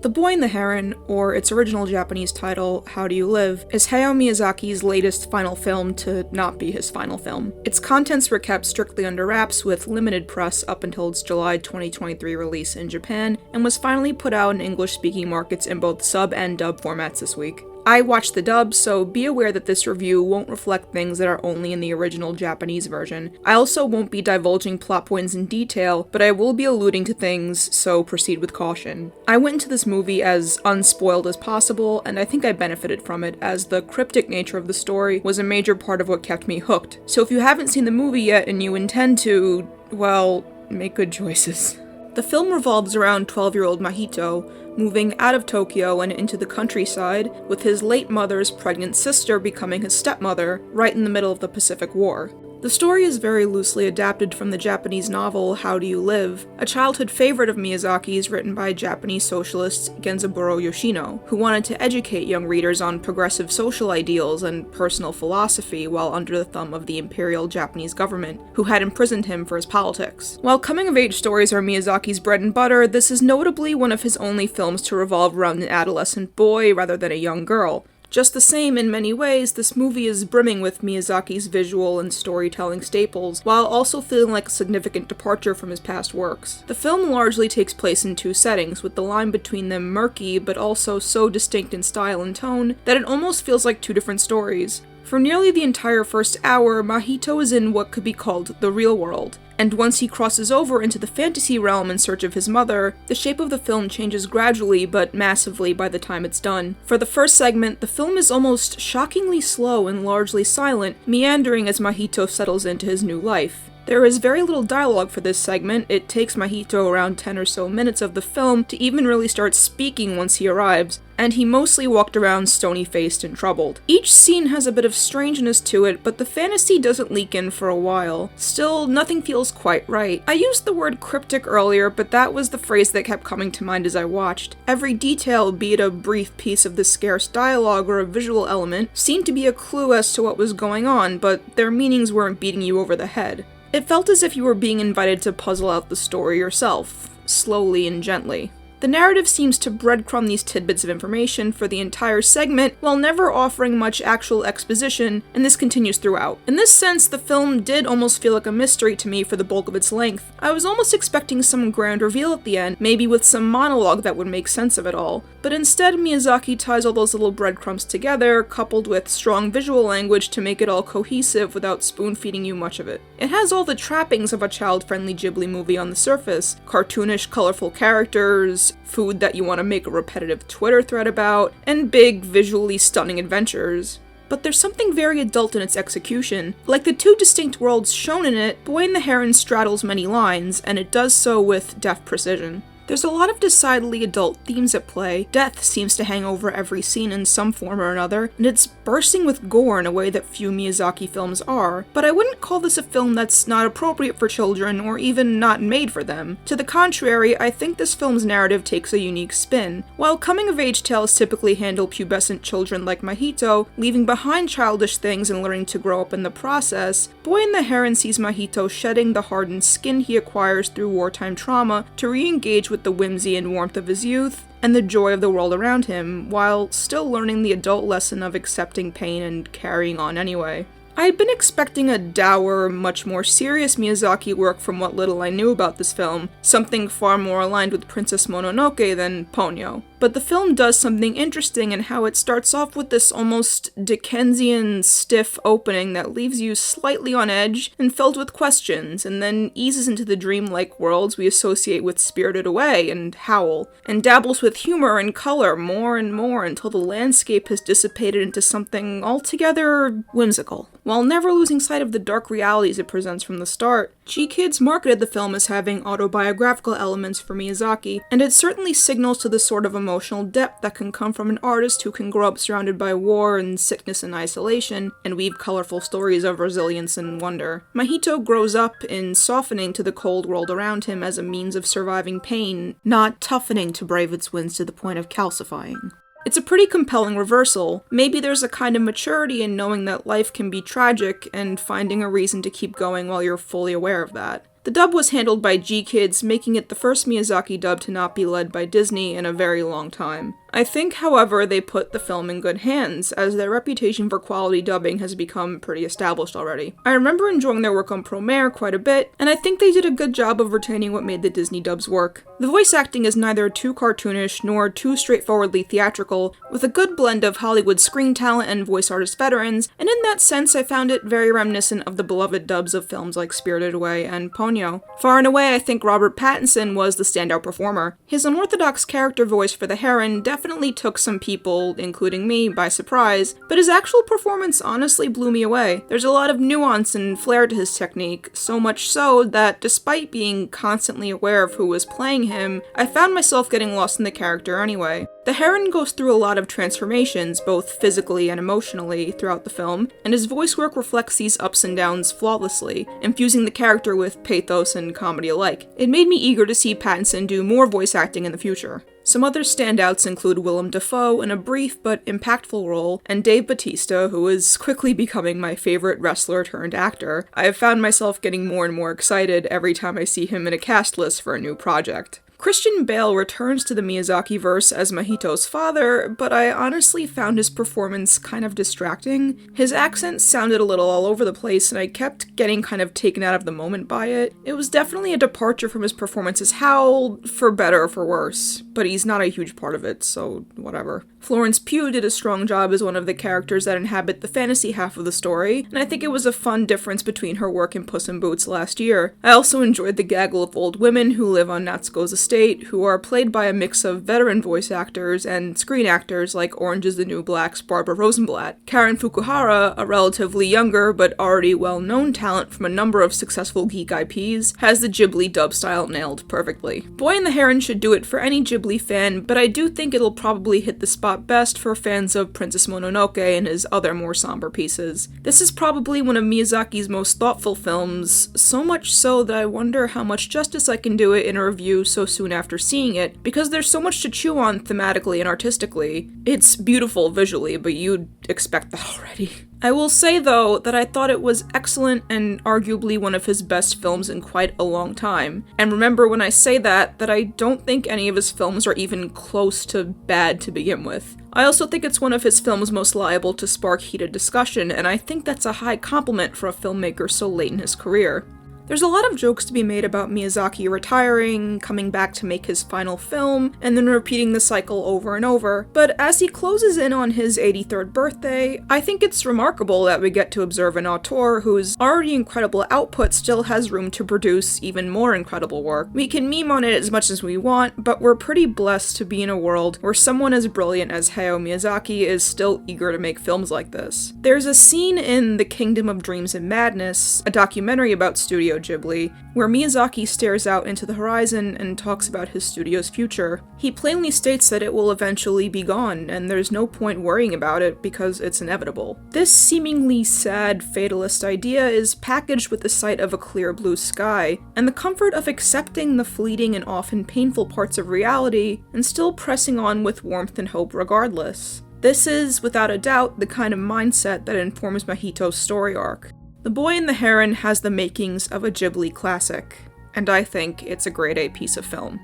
The Boy and the Heron, or its original Japanese title, How Do You Live, is Hayao Miyazaki's latest final film to not be his final film. Its contents were kept strictly under wraps with limited press up until its July 2023 release in Japan, and was finally put out in English-speaking markets in both sub and dub formats this week. I watched the dub, so be aware that this review won't reflect things that are only in the original Japanese version. I also won't be divulging plot points in detail, but I will be alluding to things, so proceed with caution. I went into this movie as unspoiled as possible, and I think I benefited from it, as the cryptic nature of the story was a major part of what kept me hooked. So if you haven't seen the movie yet and you intend to, well, make good choices. The film revolves around 12-year-old Mahito, moving out of Tokyo and into the countryside, with his late mother's pregnant sister becoming his stepmother, right in the middle of the Pacific War. The story is very loosely adapted from the Japanese novel How Do You Live, a childhood favorite of Miyazaki's written by Japanese socialist Genzaburo Yoshino, who wanted to educate young readers on progressive social ideals and personal philosophy while under the thumb of the imperial Japanese government, who had imprisoned him for his politics. While coming-of-age stories are Miyazaki's bread and butter, this is notably one of his only films to revolve around an adolescent boy rather than a young girl. Just the same, in many ways, this movie is brimming with Miyazaki's visual and storytelling staples, while also feeling like a significant departure from his past works. The film largely takes place in two settings, with the line between them murky, but also so distinct in style and tone that it almost feels like two different stories. For nearly the entire first hour, Mahito is in what could be called the real world, and once he crosses over into the fantasy realm in search of his mother, the shape of the film changes gradually but massively by the time it's done. For the first segment, the film is almost shockingly slow and largely silent, meandering as Mahito settles into his new life. There is very little dialogue for this segment. It takes Mahito around 10 or so minutes of the film to even really start speaking once he arrives, and he mostly walked around stony-faced and troubled. Each scene has a bit of strangeness to it, but the fantasy doesn't leak in for a while. Still, nothing feels quite right. I used the word cryptic earlier, but that was the phrase that kept coming to mind as I watched. Every detail, be it a brief piece of the scarce dialogue or a visual element, seemed to be a clue as to what was going on, but their meanings weren't beating you over the head. It felt as if you were being invited to puzzle out the story yourself, slowly and gently. The narrative seems to breadcrumb these tidbits of information for the entire segment, while never offering much actual exposition, and this continues throughout. In this sense, the film did almost feel like a mystery to me for the bulk of its length. I was almost expecting some grand reveal at the end, maybe with some monologue that would make sense of it all. But instead, Miyazaki ties all those little breadcrumbs together, coupled with strong visual language to make it all cohesive without spoon-feeding you much of it. It has all the trappings of a child-friendly Ghibli movie on the surface: cartoonish, colorful characters, food that you want to make a repetitive Twitter thread about, and big, visually stunning adventures. But there's something very adult in its execution. Like the two distinct worlds shown in it, Boy and the Heron straddles many lines, and it does so with deft precision. There's a lot of decidedly adult themes at play. Death seems to hang over every scene in some form or another, and it's bursting with gore in a way that few Miyazaki films are. But I wouldn't call this a film that's not appropriate for children, or even not made for them. To the contrary, I think this film's narrative takes a unique spin. While coming-of-age tales typically handle pubescent children like Mahito, leaving behind childish things and learning to grow up in the process, Boy and the Heron sees Mahito shedding the hardened skin he acquires through wartime trauma to re-engage with the whimsy and warmth of his youth, and the joy of the world around him, while still learning the adult lesson of accepting pain and carrying on anyway. I had been expecting a dour, much more serious Miyazaki work from what little I knew about this film, something far more aligned with Princess Mononoke than Ponyo. But the film does something interesting in how it starts off with this almost Dickensian, stiff opening that leaves you slightly on edge and filled with questions, and then eases into the dreamlike worlds we associate with Spirited Away and Howl, and dabbles with humor and color more and more until the landscape has dissipated into something altogether whimsical. While never losing sight of the dark realities it presents from the start, G-Kids marketed the film as having autobiographical elements for Miyazaki, and it certainly signals to the sort of emotional depth that can come from an artist who can grow up surrounded by war and sickness and isolation, and weave colorful stories of resilience and wonder. Mahito grows up in softening to the cold world around him as a means of surviving pain, not toughening to brave its winds to the point of calcifying. It's a pretty compelling reversal. Maybe there's a kind of maturity in knowing that life can be tragic and finding a reason to keep going while you're fully aware of that. The The dub was handled by G-Kids, making it the first Miyazaki dub to not be led by Disney in a very long time. I think, however, they put the film in good hands, as their reputation for quality dubbing has become pretty established already. I remember enjoying their work on Promare quite a bit, and I think they did a good job of retaining what made the Disney dubs work. The voice acting is neither too cartoonish nor too straightforwardly theatrical, with a good blend of Hollywood screen talent and voice artist veterans, and in that sense I found it very reminiscent of the beloved dubs of films like Spirited Away and Ponyo. Far and away, I think Robert Pattinson was the standout performer. His unorthodox character voice for the Heron definitely took some people, including me, by surprise, but his actual performance honestly blew me away. There's a lot of nuance and flair to his technique, so much so that despite being constantly aware of who was playing him, I found myself getting lost in the character anyway. The Heron goes through a lot of transformations, both physically and emotionally, throughout the film, and his voice work reflects these ups and downs flawlessly, infusing the character with pathos and comedy alike. It made me eager to see Pattinson do more voice acting in the future. Some other standouts include Willem Dafoe in a brief but impactful role, and Dave Bautista, who is quickly becoming my favorite wrestler turned actor. I have found myself getting more and more excited every time I see him in a cast list for a new project. Christian Bale returns to the Miyazaki-verse as Mahito's father, but I honestly found his performance kind of distracting. His accent sounded a little all over the place, and I kept getting kind of taken out of the moment by it. It was definitely a departure from his performance as Howl, for better or for worse, but he's not a huge part of it, so whatever. Florence Pugh did a strong job as one of the characters that inhabit the fantasy half of the story, and I think it was a fun difference between her work in Puss in Boots last year. I also enjoyed the gaggle of old women who live on Natsuko's estate, who are played by a mix of veteran voice actors and screen actors like Orange is the New Black's Barbara Rosenblatt. Karen Fukuhara, a relatively younger but already well-known talent from a number of successful geek IPs, has the Ghibli dub style nailed perfectly. Boy and the Heron should do it for any Ghibli fan, but I do think it'll probably hit the spot best for fans of Princess Mononoke and his other more somber pieces. This is probably one of Miyazaki's most thoughtful films, so much so that I wonder how much justice I can do it in a review so soon after seeing it, because there's so much to chew on thematically and artistically. It's beautiful visually, but you'd expect that already. I will say, though, that I thought it was excellent and arguably one of his best films in quite a long time. And remember when I say that I don't think any of his films are even close to bad to begin with. I also think it's one of his films most liable to spark heated discussion, and I think that's a high compliment for a filmmaker so late in his career. There's a lot of jokes to be made about Miyazaki retiring, coming back to make his final film, and then repeating the cycle over and over, but as he closes in on his 83rd birthday, I think it's remarkable that we get to observe an auteur whose already incredible output still has room to produce even more incredible work. We can meme on it as much as we want, but we're pretty blessed to be in a world where someone as brilliant as Hayao Miyazaki is still eager to make films like this. There's a scene in The Kingdom of Dreams and Madness, a documentary about Studio Ghibli, where Miyazaki stares out into the horizon and talks about his studio's future. He plainly states that it will eventually be gone, and there's no point worrying about it because it's inevitable. This seemingly sad, fatalist idea is packaged with the sight of a clear blue sky, and the comfort of accepting the fleeting and often painful parts of reality, and still pressing on with warmth and hope regardless. This is, without a doubt, the kind of mindset that informs Mahito's story arc. The Boy and the Heron has the makings of a Ghibli classic, and I think it's a grade A piece of film.